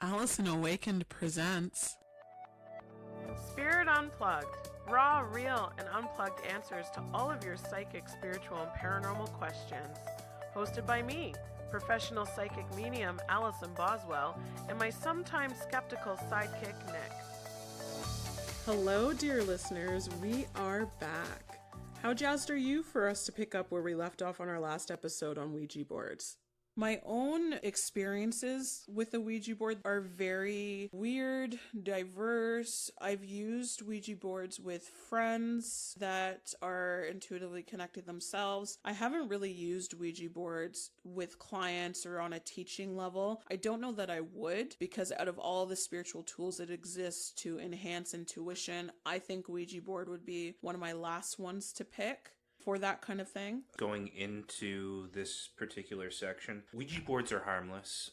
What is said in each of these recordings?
Allison Awakened presents Spirit Unplugged. Raw, real, and unplugged answers to all of your psychic, spiritual, and paranormal questions. Hosted by me, professional psychic medium Allison Boswell, and my sometimes skeptical sidekick Nick. Hello, dear listeners. We are back. How jazzed are you for us to pick up where we left off on our last episode on Ouija boards? My own experiences with the Ouija board are very weird, diverse. I've used Ouija boards with friends that are intuitively connected themselves. I haven't really used Ouija boards with clients or on a teaching level. I don't know that I would, because out of all the spiritual tools that exist to enhance intuition, I think Ouija board would be one of my last ones to pick for that kind of thing. Going into this particular section, Ouija boards are harmless.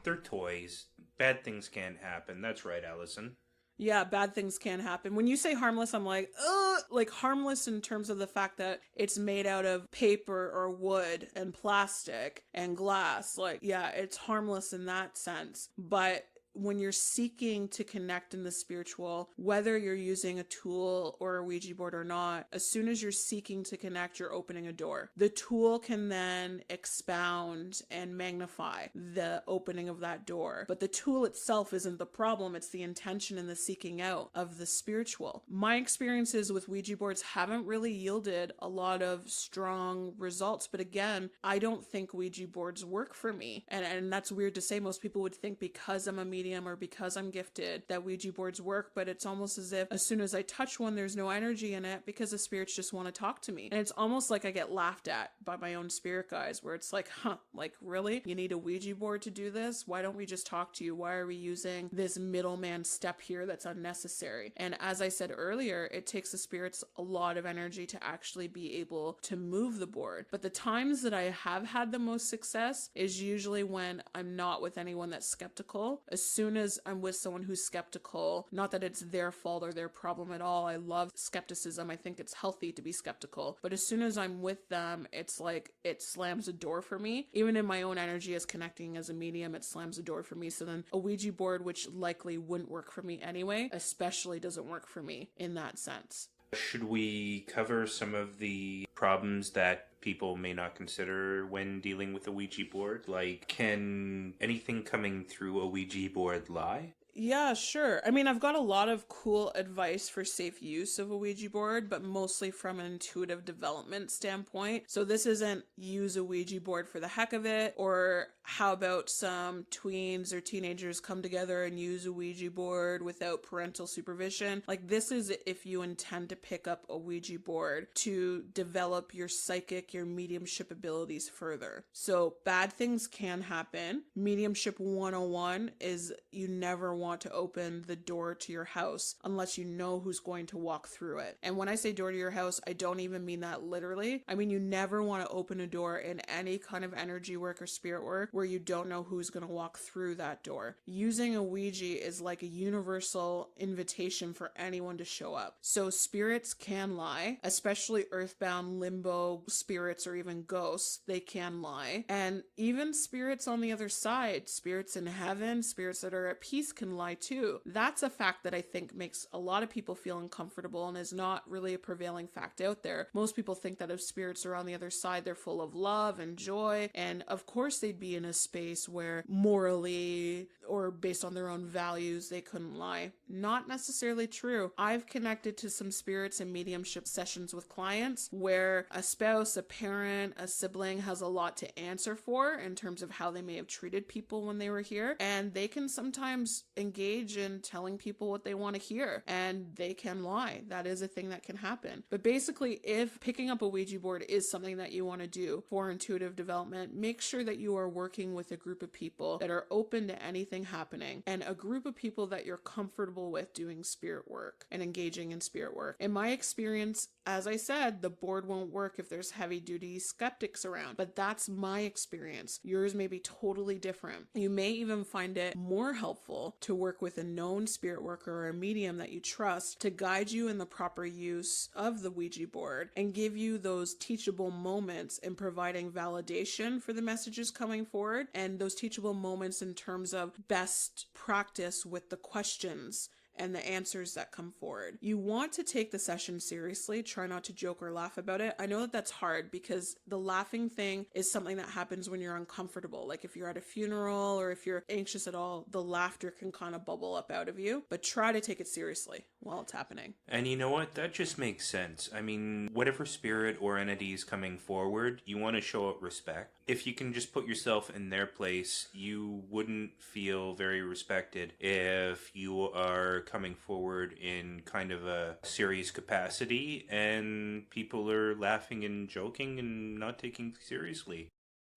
They're toys. Bad things can't happen. That's right, Allison. Yeah, bad things can happen. When you say harmless, I'm like, ugh! Like harmless in terms of the fact that it's made out of paper or wood and plastic and glass. Like, yeah, it's harmless in that sense. But when you're seeking to connect in the spiritual, whether you're using a tool or a Ouija board or not, as soon as you're seeking to connect, you're opening a door. The tool can then expound and magnify the opening of that door. But the tool itself isn't the problem. It's the intention and the seeking out of the spiritual. My experiences with Ouija boards haven't really yielded a lot of strong results. But again, I don't think Ouija boards work for me. And that's weird to say. Most people would think because I'm a medium or because I'm gifted that Ouija boards work, but it's almost as if as soon as I touch one, there's no energy in it because the spirits just want to talk to me. And it's almost like I get laughed at by my own spirit guides, where it's like, like really? You need a Ouija board to do this? Why don't we just talk to you? Why are we using this middleman step here that's unnecessary? And as I said earlier, it takes the spirits a lot of energy to actually be able to move the board. But the times that I have had the most success is usually when I'm not with anyone that's skeptical. As soon as I'm with someone who's skeptical, not that it's their fault or their problem at all. I love skepticism. I think it's healthy to be skeptical. But as soon as I'm with them, it's like it slams a door for me. Even in my own energy as connecting as a medium, it slams a door for me. So then a Ouija board, which likely wouldn't work for me anyway, especially doesn't work for me in that sense. Should we cover some of the problems that people may not consider when dealing with a Ouija board? Like, can anything coming through a Ouija board lie? Yeah, sure. I mean, I've got a lot of cool advice for safe use of a Ouija board, but mostly from an intuitive development standpoint. So this isn't use a Ouija board for the heck of it, or how about some tweens or teenagers come together and use a Ouija board without parental supervision. Like, this is if you intend to pick up a Ouija board to develop your psychic, your mediumship abilities further. So bad things can happen. Mediumship 101 is you never want to open the door to your house unless you know who's going to walk through it. And when I say door to your house, I don't even mean that literally. I mean, you never want to open a door in any kind of energy work or spirit work where you don't know who's going to walk through that door. Using a Ouija is like a universal invitation for anyone to show up. So spirits can lie, especially earthbound limbo spirits or even ghosts. They can lie. And even spirits on the other side, spirits in heaven, spirits that are at peace can lie too. That's a fact that I think makes a lot of people feel uncomfortable and is not really a prevailing fact out there. Most people think that if spirits are on the other side, they're full of love and joy. And of course they'd be in a space where morally or based on their own values, they couldn't lie. Not necessarily true. I've connected to some spirits in mediumship sessions with clients where a spouse, a parent, a sibling has a lot to answer for in terms of how they may have treated people when they were here. And they can sometimes engage in telling people what they want to hear, and they can lie. That is a thing that can happen. But basically, if picking up a Ouija board is something that you want to do for intuitive development, make sure that you are working with a group of people that are open to anything happening, and a group of people that you're comfortable with doing spirit work and engaging in spirit work. In my experience, as I said, the board won't work if there's heavy duty skeptics around, but that's my experience. Yours may be totally different. You may even find it more helpful to work with a known spirit worker or a medium that you trust to guide you in the proper use of the Ouija board and give you those teachable moments in providing validation for the messages coming forward, and those teachable moments in terms of best practice with the questions and the answers that come forward. You want to take the session seriously. Try not to joke or laugh about it. I know that that's hard because the laughing thing is something that happens when you're uncomfortable. Like if you're at a funeral or if you're anxious at all, the laughter can kind of bubble up out of you, but try to take it seriously while it's happening. And you know what? That just makes sense. I mean, whatever spirit or entity is coming forward, you want to show it respect. If you can just put yourself in their place, you wouldn't feel very respected if you are coming forward in kind of a serious capacity and people are laughing and joking and not taking it seriously.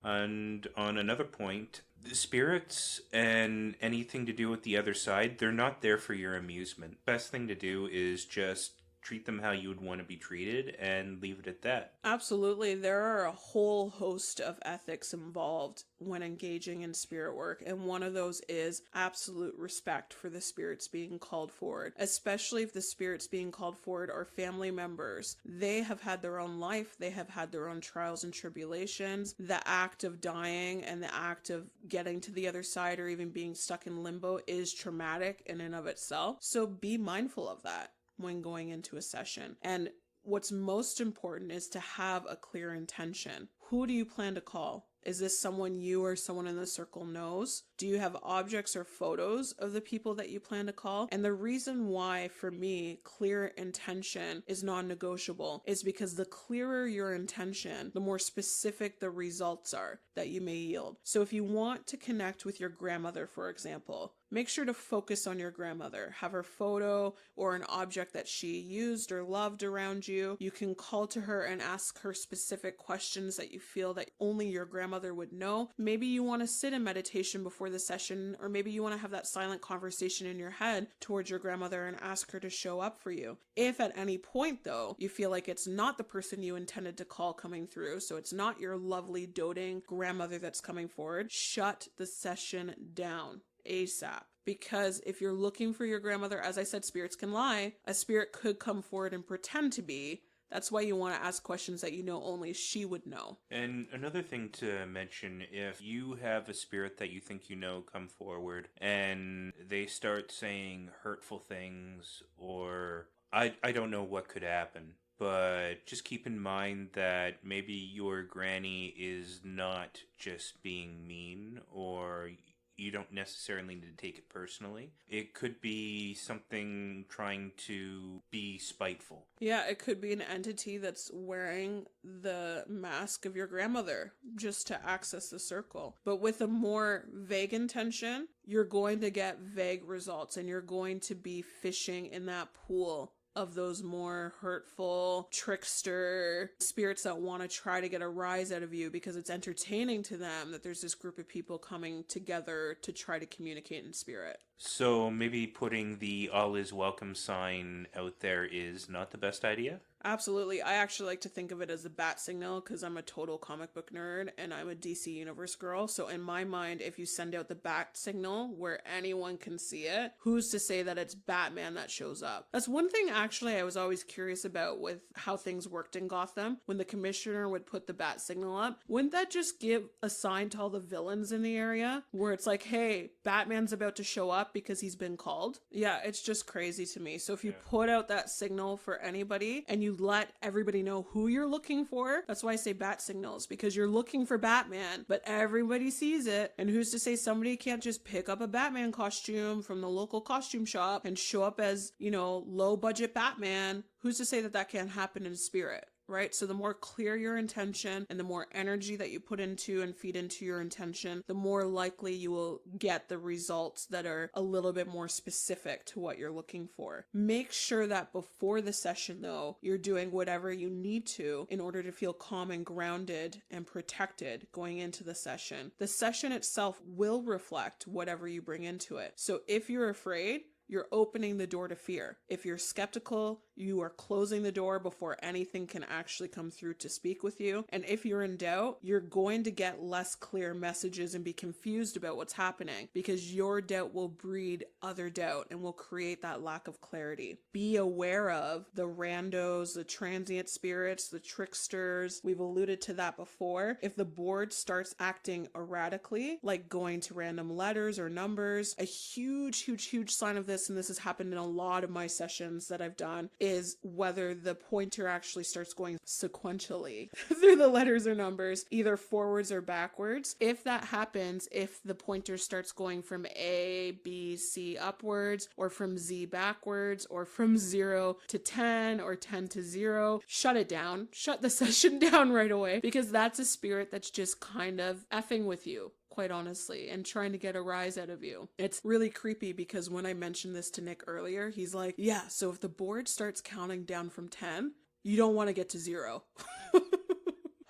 And on another point, the spirits and anything to do with the other side, they're not there for your amusement. Best thing to do is just treat them how you would want to be treated and leave it at that. Absolutely. There are a whole host of ethics involved when engaging in spirit work, and one of those is absolute respect for the spirits being called forward, especially if the spirits being called forward are family members. They have had their own life, they have had their own trials and tribulations. The act of dying and the act of getting to the other side or even being stuck in limbo is traumatic in and of itself. So be mindful of that when going into a session. And what's most important is to have a clear intention. Who do you plan to call? Is this someone you or someone in the circle knows? Do you have objects or photos of the people that you plan to call? And the reason why, for me, clear intention is non-negotiable is because the clearer your intention, the more specific the results are that you may yield. So if you want to connect with your grandmother, for example, make sure to focus on your grandmother. Have her photo or an object that she used or loved around you. You can call to her and ask her specific questions that you feel that only your grandmother would know. Maybe you want to sit in meditation before the session, or maybe you want to have that silent conversation in your head towards your grandmother and ask her to show up for you. If at any point, though, you feel like it's not the person you intended to call coming through, so it's not your lovely doting grandmother that's coming forward, shut the session down ASAP. Because if you're looking for your grandmother, as I said, spirits can lie. A spirit could come forward and pretend to be. That's why you want to ask questions that you know only she would know. And another thing to mention, if you have a spirit that you think you know come forward and they start saying hurtful things, or I don't know what could happen, but just keep in mind that maybe your granny is not just being mean, or you don't necessarily need to take it personally. It could be something trying to be spiteful. Yeah, it could be an entity that's wearing the mask of your grandmother just to access the circle. But with a more vague intention, you're going to get vague results, and you're going to be fishing in that pool of those more hurtful trickster spirits that want to try to get a rise out of you because it's entertaining to them that there's this group of people coming together to try to communicate in spirit. So maybe putting the all is welcome sign out there is not the best idea? Absolutely. I actually like to think of it as the bat signal because I'm a total comic book nerd and I'm a DC Universe girl. So in my mind, if you send out the bat signal where anyone can see it, who's to say that it's Batman that shows up? That's one thing actually I was always curious about with how things worked in Gotham. When the commissioner would put the bat signal up, wouldn't that just give a sign to all the villains in the area where it's like, hey, Batman's about to show up because he's been called? Yeah, it's just crazy to me. So if you put out that signal for anybody and you let everybody know who you're looking for, that's why I say bat signals, because you're looking for Batman, but everybody sees it. And who's to say somebody can't just pick up a Batman costume from the local costume shop and show up as, low budget Batman? Who's to say that that can't happen in spirit? Right? So the more clear your intention and the more energy that you put into and feed into your intention, the more likely you will get the results that are a little bit more specific to what you're looking for. Make sure that before the session, though, you're doing whatever you need to in order to feel calm and grounded and protected going into the session. The session itself will reflect whatever you bring into it. So if you're afraid, you're opening the door to fear. If you're skeptical, you are closing the door before anything can actually come through to speak with you. And if you're in doubt, you're going to get less clear messages and be confused about what's happening, because your doubt will breed other doubt and will create that lack of clarity. Be aware of the randos, the transient spirits, the tricksters. We've alluded to that before. If the board starts acting erratically, like going to random letters or numbers, a huge sign of this, and this has happened in a lot of my sessions that I've done, is whether the pointer actually starts going sequentially through the letters or numbers, either forwards or backwards. If that happens, if the pointer starts going from A, B, C upwards, or from Z backwards, or from 0 to 10, or 10 to 0, shut it down. Shut the session down right away, because that's a spirit that's just kind of effing with you, quite honestly, and trying to get a rise out of you. It's really creepy, because when I mentioned this to Nick earlier, he's like, yeah, so if the board starts counting down from 10, you don't want to get to 0.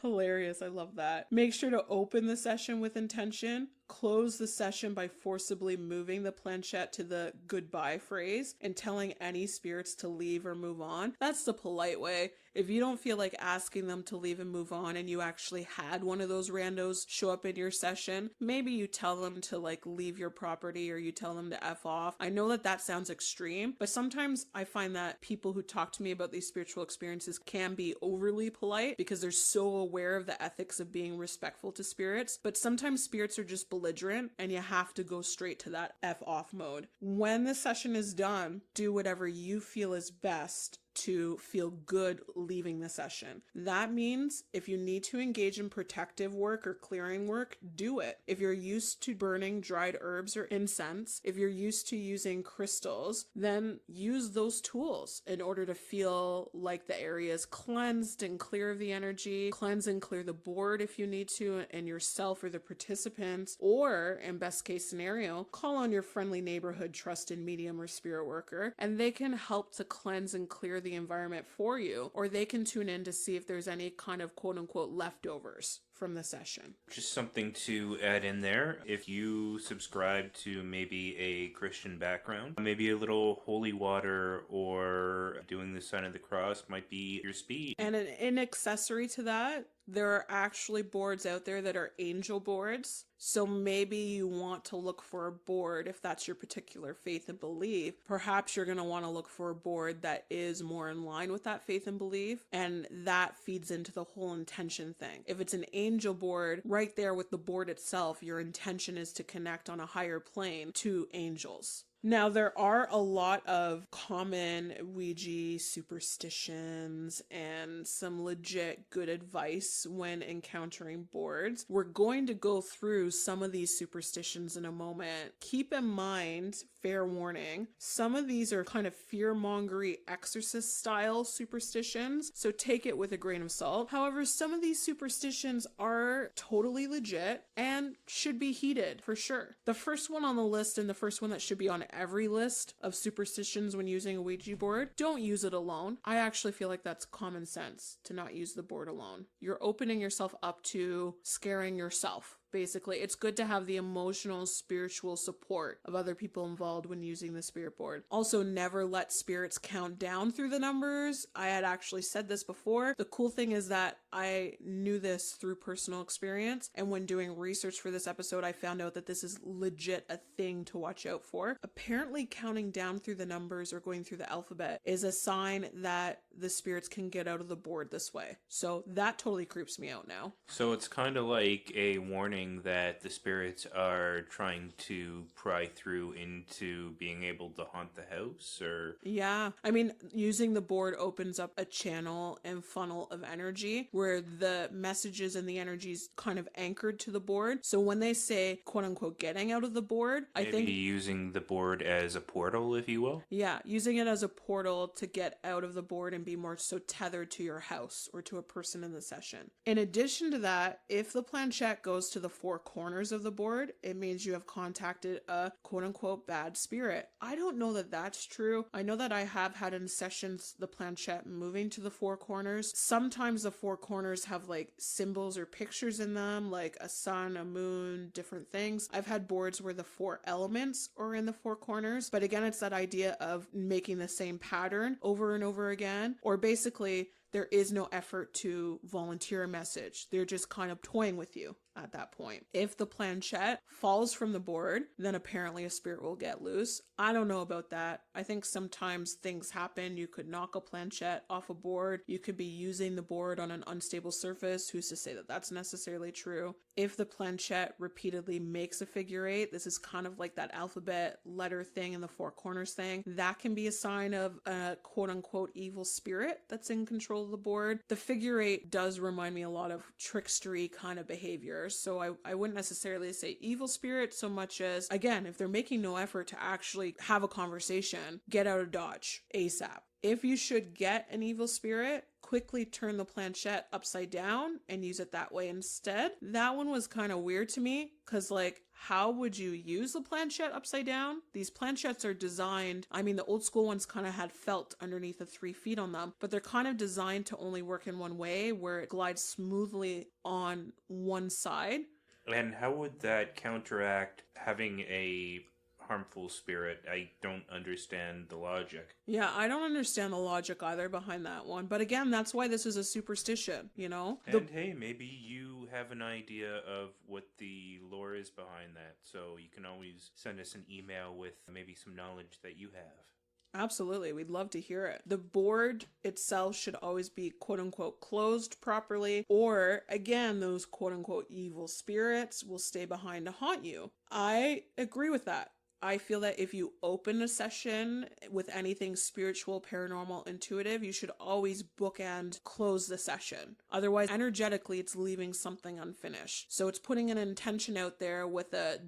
Hilarious. I love that. Make sure to open the session with intention. Close the session by forcibly moving the planchette to the goodbye phrase and telling any spirits to leave or move on. That's the polite way. If you don't feel like asking them to leave and move on, and you actually had one of those randos show up in your session, maybe you tell them to like leave your property, or you tell them to F off. I know that that sounds extreme, but sometimes I find that people who talk to me about these spiritual experiences can be overly polite because they're so aware of the ethics of being respectful to spirits. But sometimes spirits are just belligerent, and you have to go straight to that F off mode. When the session is done, do whatever you feel is best to feel good leaving the session. That means if you need to engage in protective work or clearing work, do it. If you're used to burning dried herbs or incense, if you're used to using crystals, then use those tools in order to feel like the area is cleansed and clear of the energy. Cleanse and clear the board if you need to, and yourself or the participants, or in best case scenario, call on your friendly neighborhood trusted medium or spirit worker, and they can help to cleanse and clear the environment for you, or they can tune in to see if there's any kind of quote unquote leftovers from the session. Just something to add in there. If you subscribe to maybe a Christian background, maybe a little holy water or doing the sign of the cross might be your speed. And an accessory to that, there are actually boards out there that are angel boards. So maybe you want to look for a board if that's your particular faith and belief. Perhaps you're going to want to look for a board that is more in line with that faith and belief. And that feeds into the whole intention thing. If it's an angel board, right there with the board itself, your intention is to connect on a higher plane to angels. Now, there are a lot of common Ouija superstitions and some legit good advice when encountering boards. We're going to go through some of these superstitions in a moment. Keep in mind, fair warning, some of these are kind of fear-mongery exorcist style superstitions, so take it with a grain of salt. However, some of these superstitions are totally legit and should be heeded for sure. The first one on the list, and the first one that should be on every list of superstitions when using a Ouija board, don't use it alone. I actually feel like that's common sense to not use the board alone. You're opening yourself up to scaring yourself. Basically, it's good to have the emotional, spiritual support of other people involved when using the spirit board. Also, never let spirits count down through the numbers. I had actually said this before. The cool thing is that I knew this through personal experience, and when doing research for this episode, I found out that this is legit a thing to watch out for. Apparently, counting down through the numbers or going through the alphabet is a sign that the spirits can get out of the board this way. So that totally creeps me out now. So it's kind of like a warning that the spirits are trying to pry through into being able to haunt the house, or... Yeah. I mean, using the board opens up a channel and funnel of energy where the messages and the energy's kind of anchored to the board. So when they say, quote unquote, getting out of the board, I think... Maybe using the board as a portal, if you will? Yeah, using it as a portal to get out of the board and be more so tethered to your house or to a person in the session. In addition to that, if the planchette goes to the four corners of the board, it means you have contacted a quote-unquote bad spirit. I don't know that that's true. I know that I have had in sessions the planchette moving to the four corners. Sometimes the four corners have like symbols or pictures in them, like a sun, a moon, different things. I've had boards where the four elements are in the four corners, but again, it's that idea of making the same pattern over and over again, or basically there is no effort to volunteer a message. They're just kind of toying with you at that point. If the planchette falls from the board, then apparently a spirit will get loose. I don't know about that. I think sometimes things happen. You could knock a planchette off a board. You could be using the board on an unstable surface. Who's to say that that's necessarily true? If the planchette repeatedly makes a figure eight, this is kind of like that alphabet letter thing in the four corners thing. That can be a sign of a quote unquote evil spirit that's in control of the board. The figure eight does remind me a lot of trickstery kind of behavior. So I wouldn't necessarily say evil spirit so much as, again, if they're making no effort to actually have a conversation, get out of Dodge ASAP. If you should get an evil spirit, quickly turn the planchette upside down and use it that way instead. That one was kind of weird to me because, like, how would you use the planchette upside down? These planchettes are designed, I mean, the old school ones kind of had felt underneath the 3 feet on them, but they're kind of designed to only work in one way, where it glides smoothly on one side. And how would that counteract having a harmful spirit? I don't understand the logic. Yeah, I don't understand the logic either behind that one. But again, that's why this is a superstition, you know? And hey, maybe you have an idea of what the lore is behind that. So you can always send us an email with maybe some knowledge that you have. Absolutely. We'd love to hear it. The board itself should always be quote unquote closed properly, or again, those quote unquote evil spirits will stay behind to haunt you. I agree with that. I feel that if you open a session with anything spiritual, paranormal, intuitive, you should always bookend close the session. Otherwise, energetically, it's leaving something unfinished. So it's putting an intention out there with a ...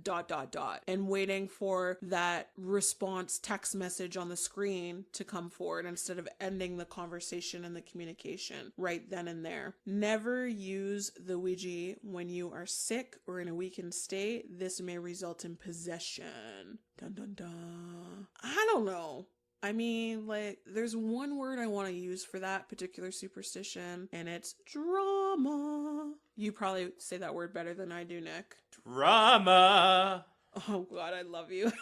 and waiting for that response text message on the screen to come forward instead of ending the conversation and the communication right then and there. Never use the Ouija when you are sick or in a weakened state. This may result in possession. Dun dun dun. I don't know. I mean, like, there's one word I want to use for that particular superstition, and it's drama. You probably say that word better than I do, Nick. Drama! Oh God, I love you.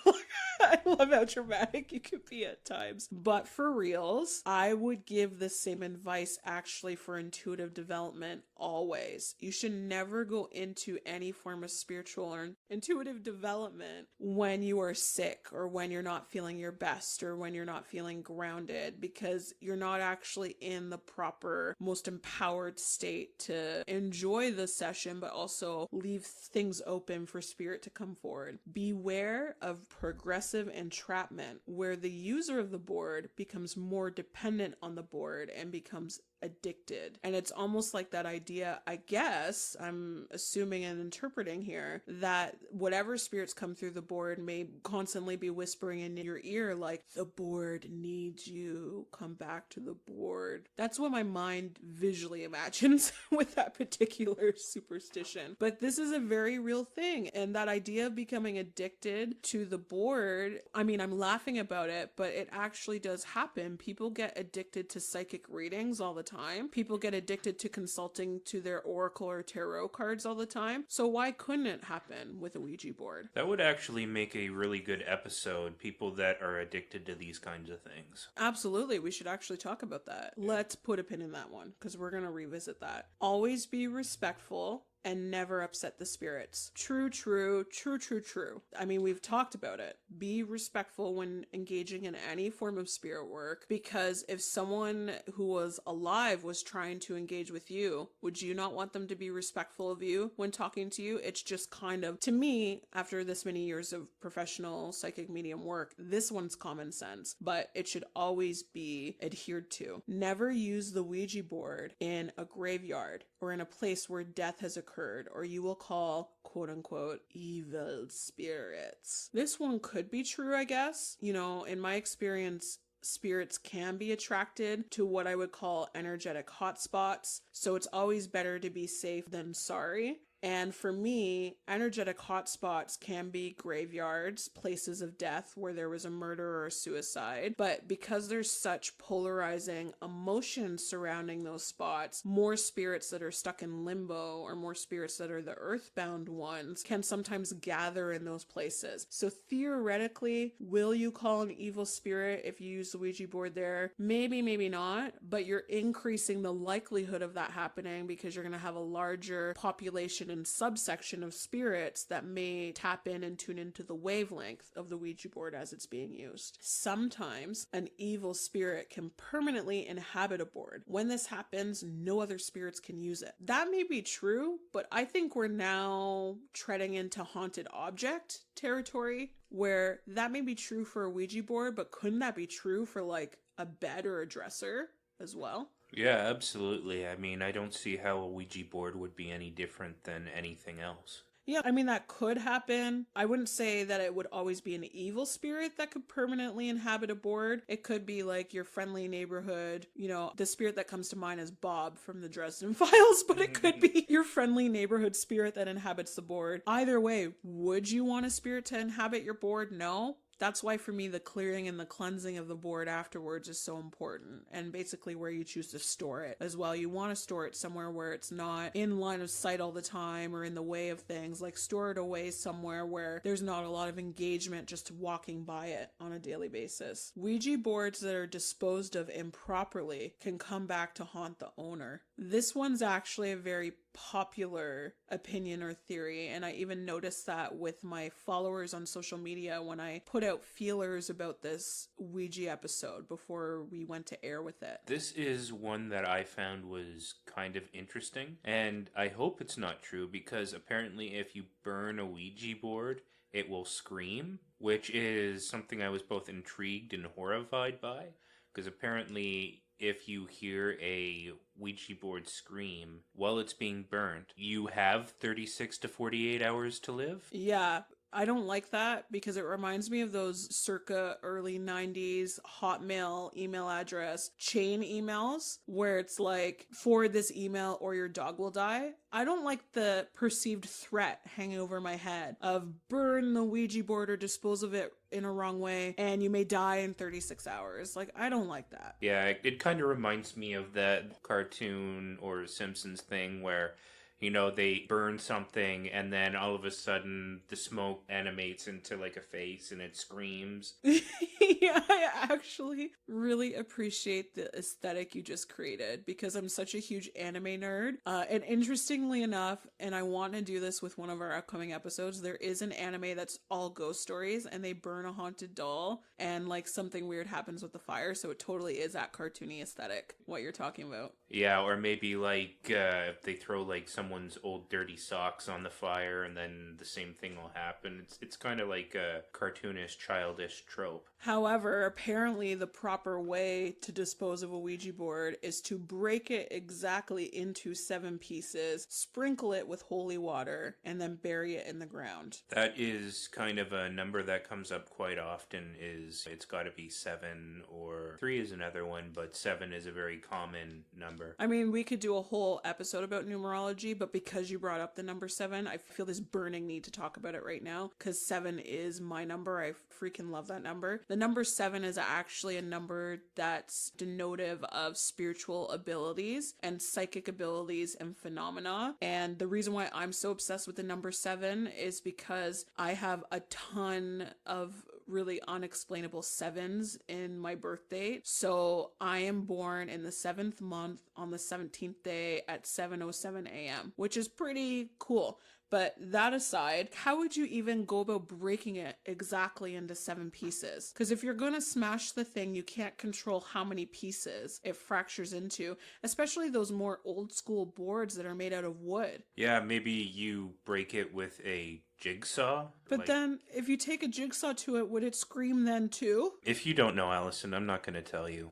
I love how dramatic you can be at times. But for reals, I would give the same advice actually for intuitive development always. You should never go into any form of spiritual or intuitive development when you are sick or when you're not feeling your best or when you're not feeling grounded, because you're not actually in the proper, most empowered state to enjoy the session, but also leave things open for spirit to come forward. Beware of progressive entrapment, where the user of the board becomes more dependent on the board and becomes addicted. And it's almost like that idea, I guess, I'm assuming and interpreting here, that whatever spirits come through the board may constantly be whispering in your ear, like, the board needs you, come back to the board. That's what my mind visually imagines with that particular superstition. But this is a very real thing. And that idea of becoming addicted to the board, I mean, I'm laughing about it, but it actually does happen. People get addicted to psychic readings all the time. People get addicted to consulting to their oracle or tarot cards all the time. So why couldn't it happen with a Ouija board? That would actually make a really good episode, people that are addicted to these kinds of things. Absolutely. We should actually talk about that. Let's put a pin in that one because we're going to revisit that. Always be respectful and never upset the spirits. True, true, true, true, true. I mean, we've talked about it. Be respectful when engaging in any form of spirit work, because if someone who was alive was trying to engage with you, would you not want them to be respectful of you when talking to you? It's just kind of, to me, after this many years of professional psychic medium work, this one's common sense, but it should always be adhered to. Never use the Ouija board in a graveyard or in a place where death has occurred, or you will call quote unquote evil spirits. This one could be true, I guess. You know, in my experience, spirits can be attracted to what I would call energetic hotspots. So it's always better to be safe than sorry. And for me, energetic hotspots can be graveyards, places of death where there was a murder or a suicide. But because there's such polarizing emotions surrounding those spots, more spirits that are stuck in limbo or more spirits that are the earthbound ones can sometimes gather in those places. So theoretically, will you call an evil spirit if you use the Ouija board there? Maybe, maybe not, but you're increasing the likelihood of that happening because you're going to have a larger population and subsection of spirits that may tap in and tune into the wavelength of the Ouija board as it's being used. Sometimes an evil spirit can permanently inhabit a board. When this happens, no other spirits can use it. That may be true, but I think we're now treading into haunted object territory where that may be true for a Ouija board, but couldn't that be true for like a bed or a dresser as well? Yeah, absolutely. I mean, I don't see how a Ouija board would be any different than anything else. Yeah, I mean, that could happen. I wouldn't say that it would always be an evil spirit that could permanently inhabit a board. It could be like your friendly neighborhood, the spirit that comes to mind is Bob from the Dresden Files, but it could be your friendly neighborhood spirit that inhabits the board. Either way, would you want a spirit to inhabit your board? No. That's why for me, the clearing and the cleansing of the board afterwards is so important, and basically where you choose to store it as well. You want to store it somewhere where it's not in line of sight all the time or in the way of things. Like store it away somewhere where there's not a lot of engagement just walking by it on a daily basis. Ouija boards that are disposed of improperly can come back to haunt the owner. This one's actually a very popular opinion or theory, and I even noticed that with my followers on social media when I put out feelers about this Ouija episode before we went to air with it. This is one that I found was kind of interesting, and I hope it's not true because apparently if you burn a Ouija board, it will scream, which is something I was both intrigued and horrified by, because apparently if you hear a Ouija board scream while it's being burnt, you have 36 to 48 hours to live. Yeah, I don't like that because it reminds me of those circa early 90s Hotmail email address chain emails where it's like, forward this email or your dog will die. I don't like the perceived threat hanging over my head of burn the Ouija board or dispose of it in a wrong way and you may die in 36 hours. Like, I don't like that. Yeah, it kind of reminds me of that cartoon or Simpsons thing where they burn something and then all of a sudden the smoke animates into like a face and it screams. Yeah, I actually really appreciate the aesthetic you just created because I'm such a huge anime nerd. And interestingly enough, and I want to do this with one of our upcoming episodes, there is an anime that's all ghost stories and they burn a haunted doll and like something weird happens with the fire. So it totally is that cartoony aesthetic, what you're talking about. Yeah, or maybe like if they throw like someone's old dirty socks on the fire and then the same thing will happen. It's kind of like a cartoonish, childish trope. However, apparently the proper way to dispose of a Ouija board is to break it exactly into 7 pieces, sprinkle it with holy water, and then bury it in the ground. That is kind of a number that comes up quite often. It's got to be 7, or 3 is another one, but 7 is a very common number. I mean, we could do a whole episode about numerology, but because you brought up the number 7, I feel this burning need to talk about it right now, because 7 is my number. I freaking love that number. The number 7 is actually a number that's denotive of spiritual abilities and psychic abilities and phenomena. And the reason why I'm so obsessed with the number 7 is because I have a ton of really unexplainable 7s in my birth date. So I am born in the 7th month on the 17th day at 7:07 a.m., which is pretty cool. But that aside, how would you even go about breaking it exactly into 7 pieces? Because if you're going to smash the thing, you can't control how many pieces it fractures into, especially those more old school boards that are made out of wood. Yeah, maybe you break it with a jigsaw. But then, if you take a jigsaw to it, would it scream then too? If you don't know, Allison, I'm not going to tell you.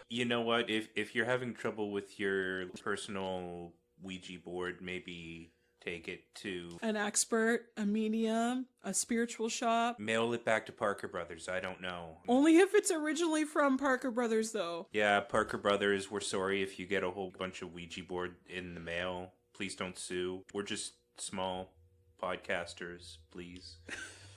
You know what? If you're having trouble with your personal Ouija board, maybe take it to... An expert, a medium, a spiritual shop. Mail it back to Parker Brothers, I don't know. Only if it's originally from Parker Brothers, though. Yeah, Parker Brothers, we're sorry if you get a whole bunch of Ouija board in the mail. Please don't sue. We're just small podcasters, please.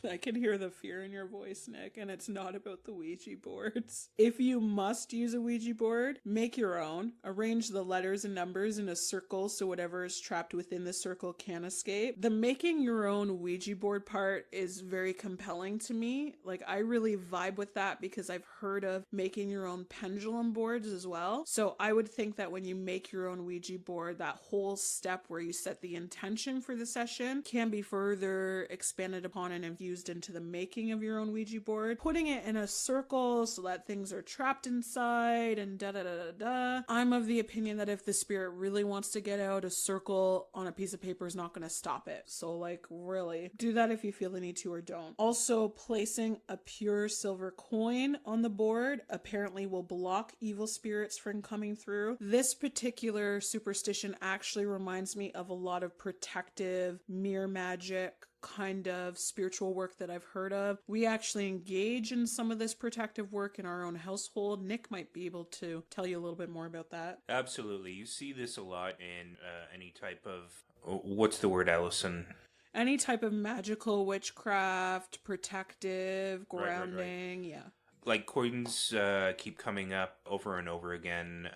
I can hear the fear in your voice, Nick, and it's not about the Ouija boards. If you must use a Ouija board, make your own. Arrange the letters and numbers in a circle so whatever is trapped within the circle can escape. The making your own Ouija board part is very compelling to me. Like, I really vibe with that because I've heard of making your own pendulum boards as well. So I would think that when you make your own Ouija board, that whole step where you set the intention for the session can be further expanded upon and infused into the making of your own Ouija board, putting it in a circle so that things are trapped inside and da-da-da-da-da. I'm of the opinion that if the spirit really wants to get out, a circle on a piece of paper is not going to stop it. So, like, really, do that if you feel the need to or don't. Also, placing a pure silver coin on the board apparently will block evil spirits from coming through. This particular superstition actually reminds me of a lot of protective mirror magic kind of spiritual work that I've heard of. We actually engage in some of this protective work in our own household. Nick might be able to tell you a little bit more about that. Absolutely. You see this a lot in any type of... What's the word, Allison? Any type of magical witchcraft, protective, grounding, right. Yeah. Like, coins keep coming up over and over again.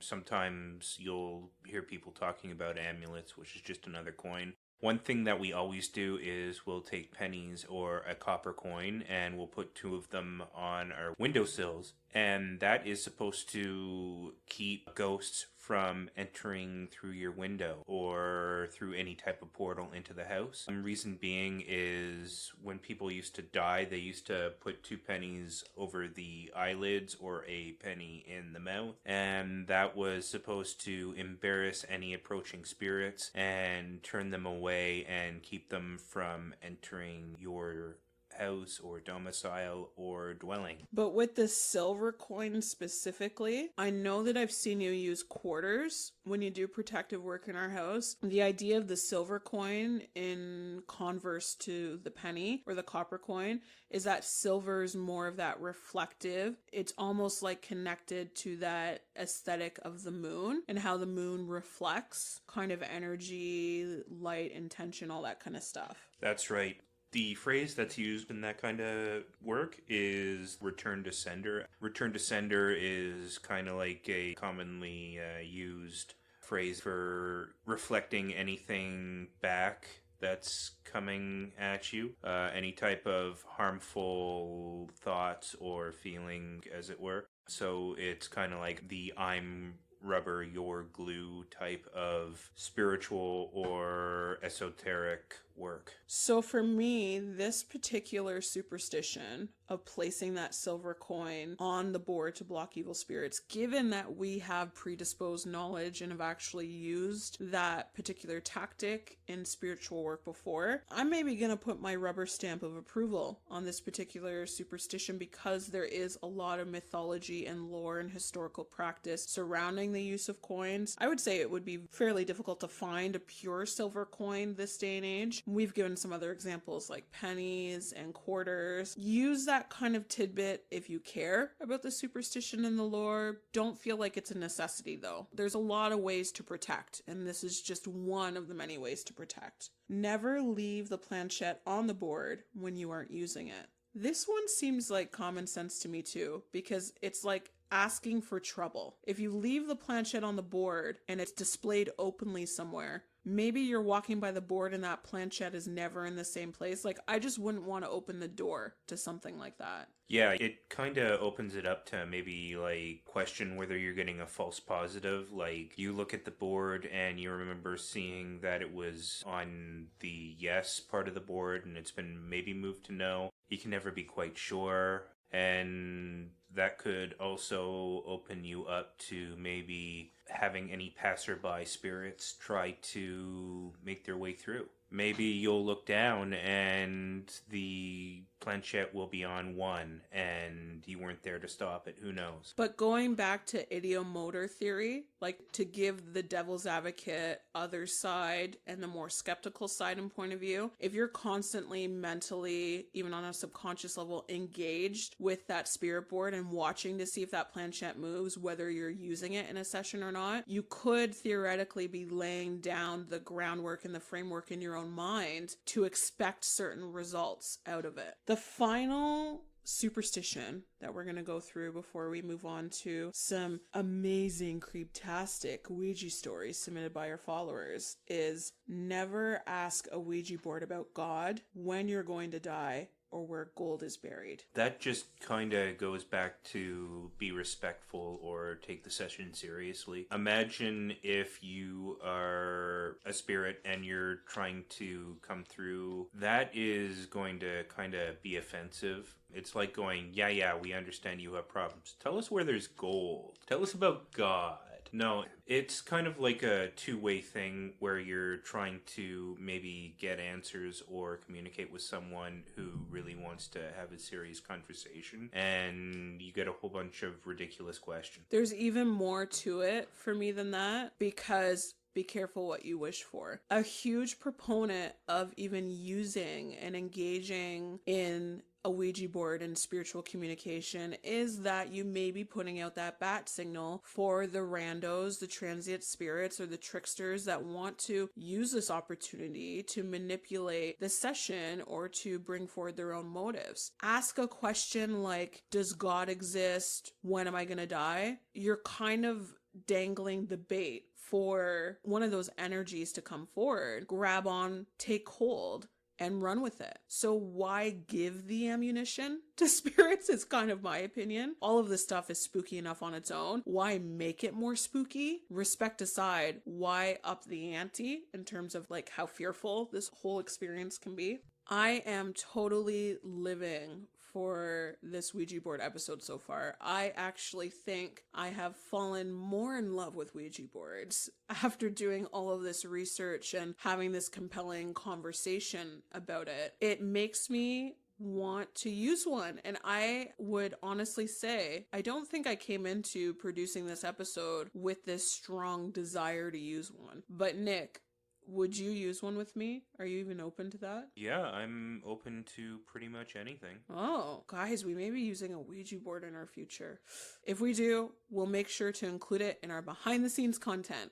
Sometimes you'll hear people talking about amulets, which is just another coin. One thing that we always do is we'll take pennies or a copper coin and we'll put 2 of them on our windowsills. And that is supposed to keep ghosts from entering through your window or through any type of portal into the house. The reason being is when people used to die, they used to put 2 pennies over the eyelids or a penny in the mouth. And that was supposed to embarrass any approaching spirits and turn them away and keep them from entering your house or domicile or dwelling. But with the silver coin specifically, I know that I've seen you use quarters when you do protective work in our house. The idea of the silver coin in converse to the penny or the copper coin is that silver is more of that reflective. It's almost like connected to that aesthetic of the moon and how the moon reflects kind of energy, light, intention, all that kind of stuff. That's right. The phrase that's used in that kind of work is return to sender. Return to sender is kind of like a commonly used phrase for reflecting anything back that's coming at you. Any type of harmful thoughts or feeling, as it were. So it's kind of like the I'm rubber, your glue type of spiritual or esoteric work. So for me, this particular superstition of placing that silver coin on the board to block evil spirits, given that we have predisposed knowledge and have actually used that particular tactic in spiritual work before, I'm maybe going to put my rubber stamp of approval on this particular superstition because there is a lot of mythology and lore and historical practice surrounding the use of coins. I would say it would be fairly difficult to find a pure silver coin this day and age. We've given some other examples like pennies and quarters. Use that kind of tidbit if you care about the superstition and the lore. Don't feel like it's a necessity though. There's a lot of ways to protect, and this is just one of the many ways to protect. Never leave the planchette on the board when you aren't using it. This one seems like common sense to me too, because it's like asking for trouble. If you leave the planchette on the board and it's displayed openly somewhere, maybe you're walking by the board and that planchette is never in the same place. Like, I just wouldn't want to open the door to something like that. Yeah, it kind of opens it up to maybe, like, question whether you're getting a false positive. Like, you look at the board and you remember seeing that it was on the yes part of the board and it's been maybe moved to no. You can never be quite sure. And that could also open you up to maybe having any passerby spirits try to make their way through. Maybe you'll look down and the planchette will be on 1 and you weren't there to stop it. Who knows? But going back to ideomotor theory, like to give the devil's advocate other side and the more skeptical side and point of view, if you're constantly mentally, even on a subconscious level, engaged with that spirit board and watching to see if that planchette moves, whether you're using it in a session or not, you could theoretically be laying down the groundwork and the framework in your own mind to expect certain results out of it. The final superstition that we're going to go through before we move on to some amazing creeptastic Ouija stories submitted by our followers is never ask a Ouija board about God, when you're going to die, or where gold is buried. That just kind of goes back to be respectful or take the session seriously. Imagine if you are a spirit and you're trying to come through. That is going to kind of be offensive. It's like going, yeah, we understand you have problems. Tell us where there's gold. Tell us about God. No, it's kind of like a two-way thing where you're trying to maybe get answers or communicate with someone who really wants to have a serious conversation, and you get a whole bunch of ridiculous questions. There's even more to it for me than that, because be careful what you wish for. A huge proponent of even using and engaging in a Ouija board and spiritual communication is that you may be putting out that bat signal for the randos, the transient spirits, or the tricksters that want to use this opportunity to manipulate the session or to bring forward their own motives. Ask a question like, does God exist? When am I going to die? You're kind of dangling the bait for one of those energies to come forward, grab on, take hold, and run with it. So why give the ammunition to spirits is kind of my opinion. All of this stuff is spooky enough on its own. Why make it more spooky? Respect aside, why up the ante in terms of like how fearful this whole experience can be? I am totally living for this Ouija board episode so far. I actually think I have fallen more in love with Ouija boards after doing all of this research and having this compelling conversation about it. It makes me want to use one, and I would honestly say I don't think I came into producing this episode with this strong desire to use one. But Nick, would you use one with me? Are you even open to that? Yeah, I'm open to pretty much anything. Oh, guys, we may be using a Ouija board in our future. If we do, we'll make sure to include it in our behind-the-scenes content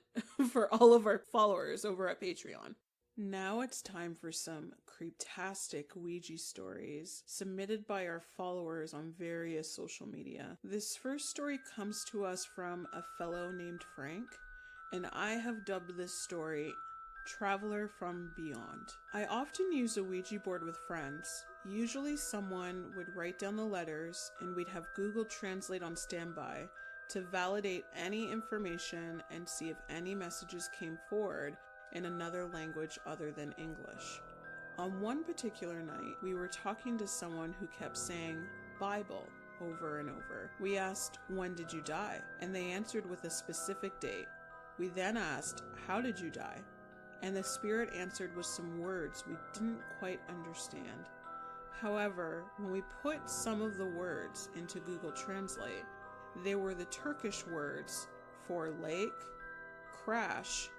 for all of our followers over at Patreon. Now it's time for some creeptastic Ouija stories submitted by our followers on various social media. This first story comes to us from a fellow named Frank, and I have dubbed this story Traveler from Beyond. I often use a Ouija board with friends. Usually someone would write down the letters and we'd have Google Translate on standby to validate any information and see if any messages came forward in another language other than English. On one particular night, we were talking to someone who kept saying Bible over and over. We asked, "When did you die?" And they answered with a specific date. We then asked, "How did you die?" And the spirit answered with some words we didn't quite understand. However, when we put some of the words into Google Translate, they were the Turkish words for lake, crash,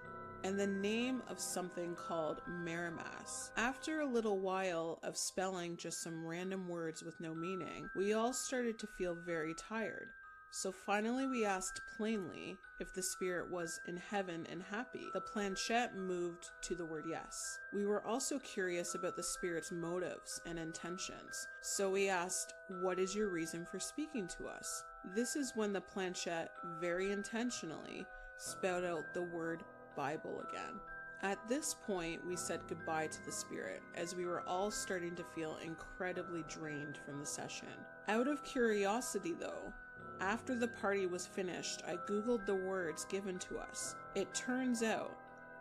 and the name of something called Marimas. After a little while of spelling just some random words with no meaning, we all started to feel very tired. So finally we asked plainly if the spirit was in heaven and happy. The planchette moved to the word yes. We were also curious about the spirit's motives and intentions. So we asked, "What is your reason for speaking to us?" This is when the planchette very intentionally spelled out the word Bible again. At this point, we said goodbye to the spirit, as we were all starting to feel incredibly drained from the session. Out of curiosity though, after the party was finished, I googled the words given to us. It turns out,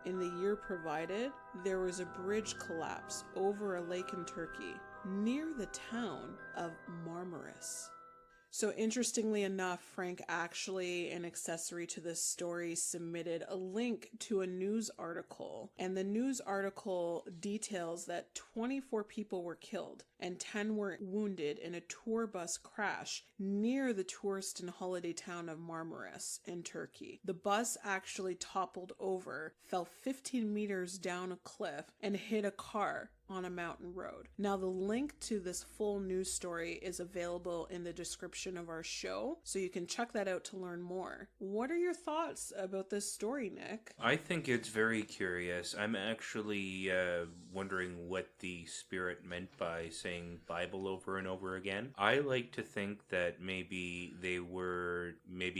in the year provided, there was a bridge collapse over a lake in Turkey, near the town of Marmaris. So interestingly enough, Frank actually, in accessory to this story, submitted a link to a news article. And the news article details that 24 people were killed and 10 were wounded in a tour bus crash near the tourist and holiday town of Marmaris in Turkey. The bus actually toppled over, fell 15 meters down a cliff, and hit a car on a mountain road. Now, the link to this full news story is available in the description of our show, so you can check that out to learn more. What are your thoughts about this story, Nick? I think it's very curious. I'm actually wondering what the spirit meant by saying Bible over and over again. I like to think that maybe they were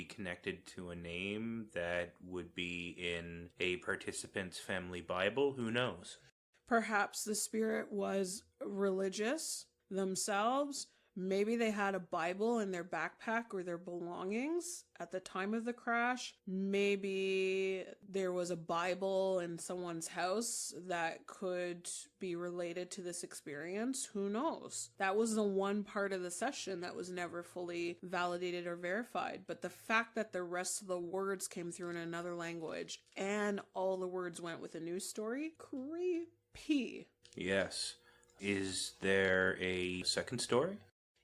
connected to a name that would be in a participant's family Bible. Who knows? Perhaps the spirit was religious themselves. Maybe they had a Bible in their backpack or their belongings at the time of the crash. Maybe there was a Bible in someone's house that could be related to this experience. Who knows? That was the one part of the session that was never fully validated or verified. But the fact that the rest of the words came through in another language and all the words went with a news story, creepy. Yes. Is there a second story?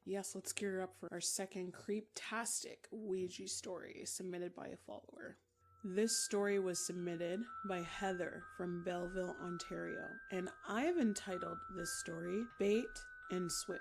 Yes, let's gear up for our second Creeptastic Ouija story submitted by a follower. This story was submitted by Heather from Belleville, Ontario, and I have entitled this story Bait and Switch.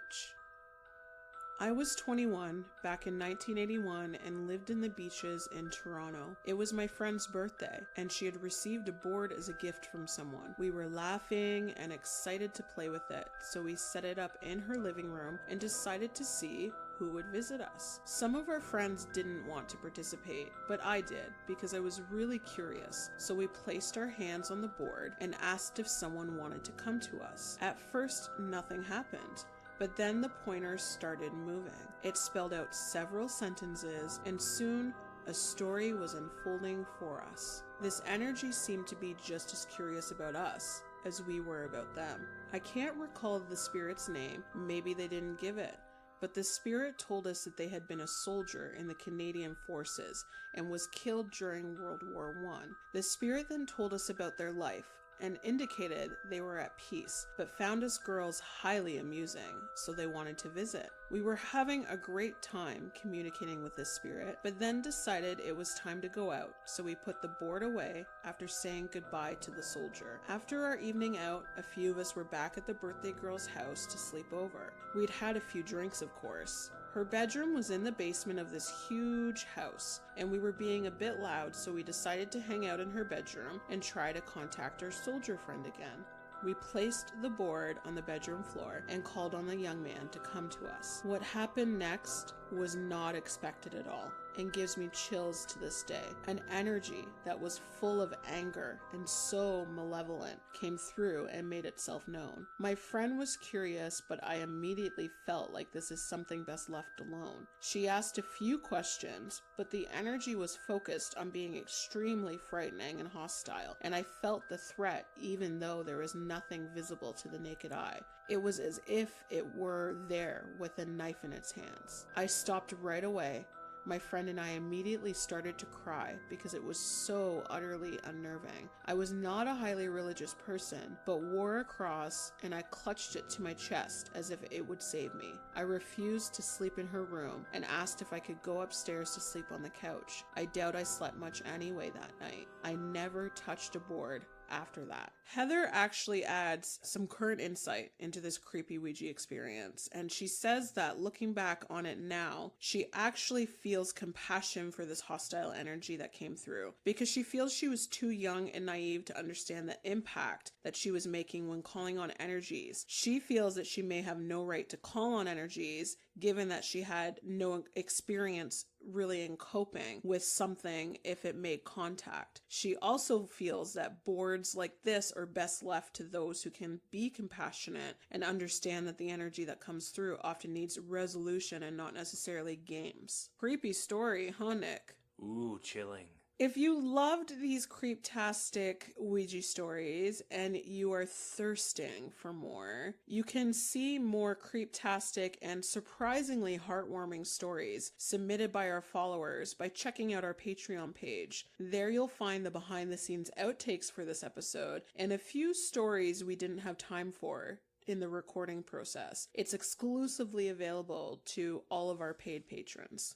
I was 21 back in 1981 and lived in the beaches in Toronto. It was my friend's birthday, and she had received a board as a gift from someone. We were laughing and excited to play with it, so we set it up in her living room and decided to see who would visit us. Some of our friends didn't want to participate, but I did because I was really curious. So we placed our hands on the board and asked if someone wanted to come to us. At first, nothing happened. But then the pointer started moving. It spelled out several sentences, and soon a story was unfolding for us. This energy seemed to be just as curious about us as we were about them. I can't recall the spirit's name, maybe they didn't give it, but the spirit told us that they had been a soldier in the Canadian forces and was killed during World War I. The spirit then told us about their life, and indicated they were at peace, but found us girls highly amusing, so they wanted to visit. We were having a great time communicating with this spirit, but then decided it was time to go out, so we put the board away after saying goodbye to the soldier. After our evening out, a few of us were back at the birthday girl's house to sleep over. We'd had a few drinks, of course. Her bedroom was in the basement of this huge house, and we were being a bit loud, so we decided to hang out in her bedroom and try to contact our soldier friend again. We placed the board on the bedroom floor and called on the young man to come to us. What happened next was not expected at all and gives me chills to this day. An energy that was full of anger and so malevolent came through and made itself known. My friend was curious, but I immediately felt like this is something best left alone. She asked a few questions, but the energy was focused on being extremely frightening and hostile, and I felt the threat even though there was nothing visible to the naked eye. It was as if it were there with a knife in its hands. I stopped right away. My friend and I immediately started to cry because it was so utterly unnerving. I was not a highly religious person, but wore a cross, and I clutched it to my chest as if it would save me. I refused to sleep in her room and asked if I could go upstairs to sleep on the couch. I doubt I slept much anyway that night. I never touched a board after that. Heather actually adds some current insight into this creepy Ouija experience, and she says that looking back on it now, she actually feels compassion for this hostile energy that came through, because she feels she was too young and naive to understand the impact that she was making when calling on energies. She feels that she may have no right to call on energies, given that she had no experience really in coping with something if it made contact. She also feels that boards like this are best left to those who can be compassionate and understand that the energy that comes through often needs resolution and not necessarily games. Creepy story, huh, Nick? Ooh, chilling. If you loved these Creeptastic Ouija stories and you are thirsting for more, you can see more Creeptastic and surprisingly heartwarming stories submitted by our followers by checking out our Patreon page. There you'll find the behind-the-scenes outtakes for this episode and a few stories we didn't have time for in the recording process. It's exclusively available to all of our paid patrons.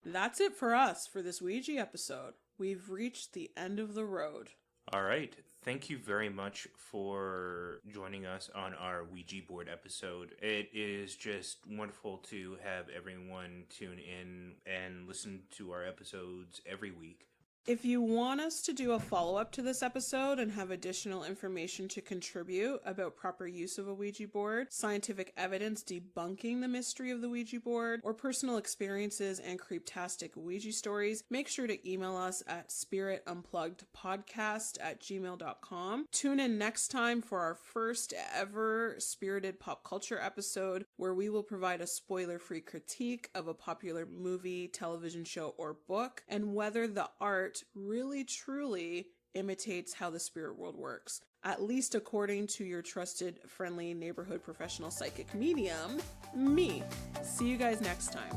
That's it for us for this Ouija episode. We've reached the end of the road. All right. Thank you very much for joining us on our Ouija board episode. It is just wonderful to have everyone tune in and listen to our episodes every week. If you want us to do a follow-up to this episode and have additional information to contribute about proper use of a Ouija board, scientific evidence debunking the mystery of the Ouija board, or personal experiences and creeptastic Ouija stories, make sure to email us at spiritunpluggedpodcast@gmail.com. Tune in next time for our first ever spirited pop culture episode, where we will provide a spoiler-free critique of a popular movie, television show, or book, and whether the art really truly imitates how the spirit world works, at least according to your trusted, friendly neighborhood professional psychic medium, me. See you guys next time.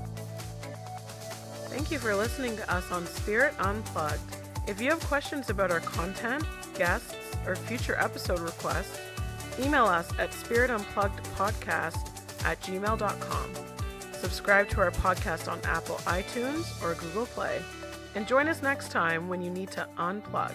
Thank you for listening to us on Spirit Unplugged. If you have questions about our content, guests, or future episode requests, email us at spiritunpluggedpodcast@gmail.com. Subscribe to our podcast on Apple iTunes or Google Play. And join us next time when you need to unplug.